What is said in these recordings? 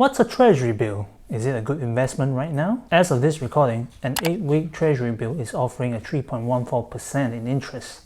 What's a Treasury bill? Is it a good investment right now? As of this recording, an 8-week Treasury bill is offering a 3.14% in interest.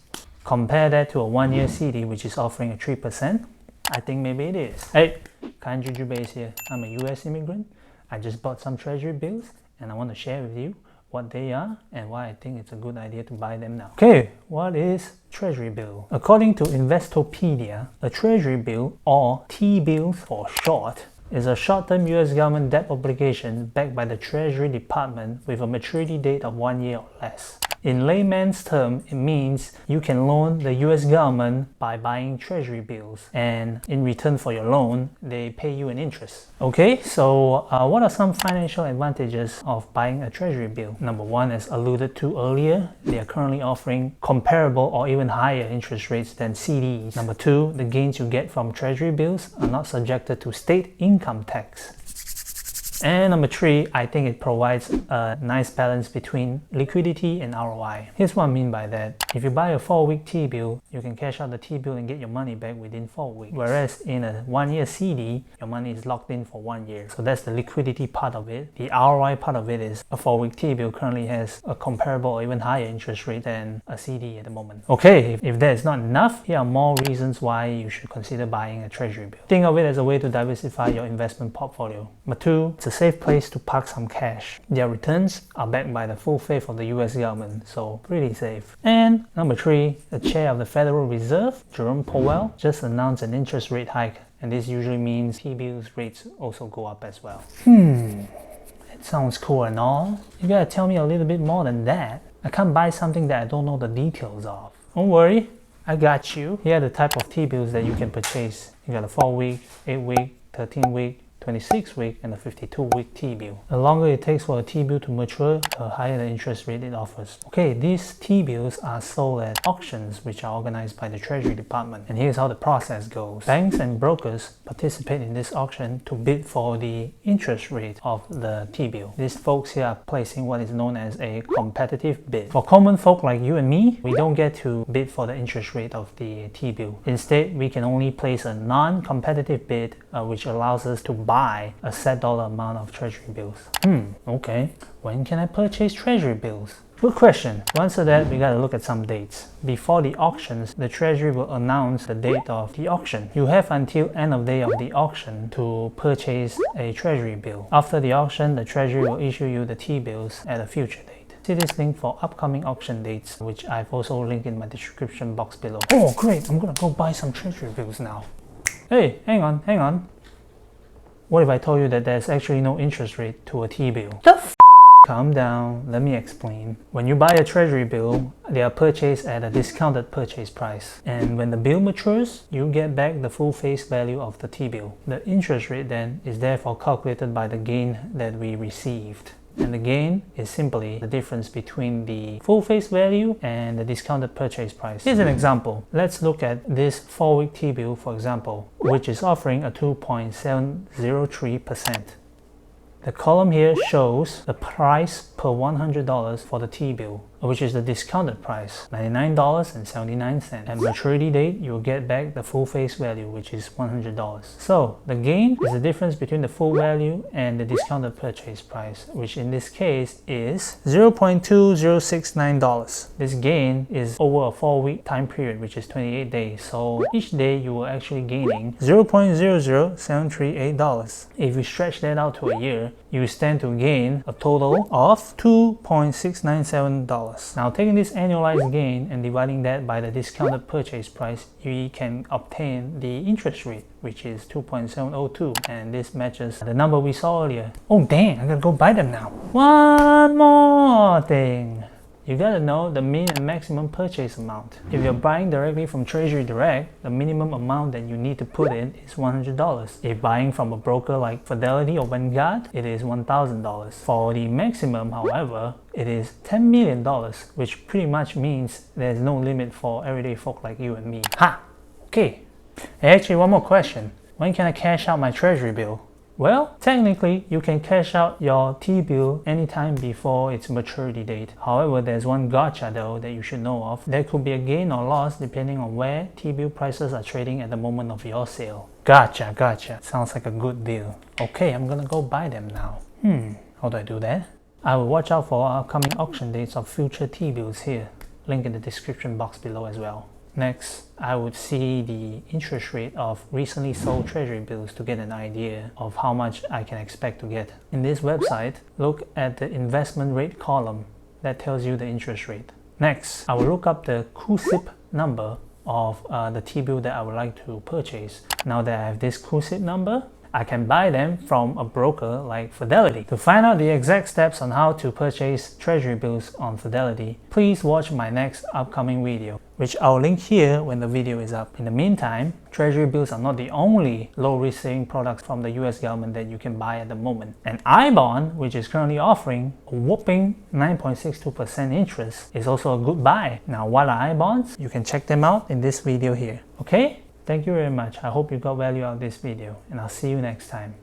Compare that to a 1-year CD which is offering a 3%. I think maybe it is. Hey, Kind Juju Base here. I'm a US immigrant. I just bought some Treasury bills and I want to share with you what they are and why I think it's a good idea to buy them now. Okay, what is Treasury bill? According to Investopedia, a Treasury bill, or T-bills for short, is a short-term US government debt obligation backed by the Treasury Department with a maturity date of 1 year or less. In layman's term, it means you can loan the US government by buying Treasury bills, and in return for your loan, they pay you an interest. Okay, so what are some financial advantages of buying a Treasury bill? Number one, as alluded to earlier, they are currently offering comparable or even higher interest rates than CDs. Number two, the gains you get from Treasury bills are not subjected to state income tax. And number three, I think it provides a nice balance between liquidity and ROI. Here's what I mean by that. If you buy a 4-week T-bill, you can cash out the T-bill and get your money back within 4 weeks. Whereas in a 1-year CD, your money is locked in for 1 year. So that's the liquidity part of it. The ROI part of it is a 4-week T-bill currently has a comparable or even higher interest rate than a CD at the moment. Okay, if that is not enough, here are more reasons why you should consider buying a Treasury bill. Think of it as a way to diversify your investment portfolio. Number two, it's a safe place to park some cash. Their returns are backed by the full faith of the US government, so pretty safe. And number three, the chair of the Federal Reserve, Jerome Powell, just announced an interest rate hike, and this usually means T-bills rates also go up as well. It sounds cool and all. You gotta tell me a little bit more than that. I can't buy something that I don't know the details of. Don't worry, I got you. Here are the type of T-bills that you can purchase. You got a 4-week, 8-week, 13-week, 26-week, and a 52-week T-bill. The longer it takes for a T-bill to mature, the higher the interest rate it offers. Okay, these T-bills are sold at auctions which are organized by the Treasury Department. And here's how the process goes. Banks and brokers participate in this auction to bid for the interest rate of the T-bill. These folks here are placing what is known as a competitive bid. For common folk like you and me, we don't get to bid for the interest rate of the T-bill. Instead, we can only place a non-competitive bid which allows us to buy a set dollar amount of Treasury bills. Okay. When can I purchase Treasury bills? Good question. To answer that, we gotta look at some dates. Before the auctions, the Treasury will announce the date of the auction. You have until end of day of the auction to purchase a Treasury bill. After the auction, the Treasury will issue you the T-bills at a future date. See this link for upcoming auction dates, which I've also linked in my description box below. Oh great, I'm gonna go buy some Treasury bills now. Hey, hang on. What if I told you that there's actually no interest rate to a T-bill? The f***? Calm down, let me explain. When you buy a Treasury bill, they are purchased at a discounted purchase price. And when the bill matures, you get back the full face value of the T-bill. The interest rate then is therefore calculated by the gain that we received. And the gain is simply the difference between the full face value and the discounted purchase price. Here's an example. Let's look at this 4-week T-bill, for example, which is offering a 2.703%. The column here shows the price per $100 for the T-bill, which is the discounted price, $99.79. At maturity date, you'll get back the full face value, which is $100. So the gain is the difference between the full value and the discounted purchase price, which in this case is $0.2069. This gain is over a 4-week time period, which is 28 days. So each day you will actually gaining $0.00738. If you stretch that out to a year, you stand to gain a total of $2.697. Now taking this annualized gain and dividing that by the discounted purchase price, you can obtain the interest rate, which is 2.702, and this matches the number we saw earlier. Oh dang, I gotta go buy them now. One more thing. You gotta know the min and maximum purchase amount. If you're buying directly from Treasury Direct, the minimum amount that you need to put in is $100. If buying from a broker like Fidelity or Vanguard, it is $1,000. For the maximum, however, it is $10 million, which pretty much means there's no limit for everyday folk like you and me. Ha! Okay. Hey, actually, one more question. When can I cash out my Treasury bill? Well, technically, you can cash out your T-bill anytime before its maturity date. However, there's one gotcha though that you should know of. There could be a gain or loss depending on where T-bill prices are trading at the moment of your sale. Gotcha. Sounds like a good deal. Okay, I'm gonna go buy them now. How do I do that? I will watch out for upcoming auction dates of future T-bills here. Link in the description box below as well. Next, I would see the interest rate of recently sold Treasury bills to get an idea of how much I can expect to get. In this website, look at the investment rate column that tells you the interest rate. Next, I will look up the CUSIP number of the T-bill that I would like to purchase. Now that I have this CUSIP number, I can buy them from a broker like Fidelity. To find out the exact steps on how to purchase Treasury bills on Fidelity, please watch my next upcoming video, which I'll link here when the video is up. In the meantime, Treasury bills are not the only low-risk saving products from the US government that you can buy at the moment. An I-bond, which is currently offering a whopping 9.62% interest, is also a good buy. Now, what are I-bonds? You can check them out in this video here. Okay? Thank you very much. I hope you got value out of this video, and I'll see you next time.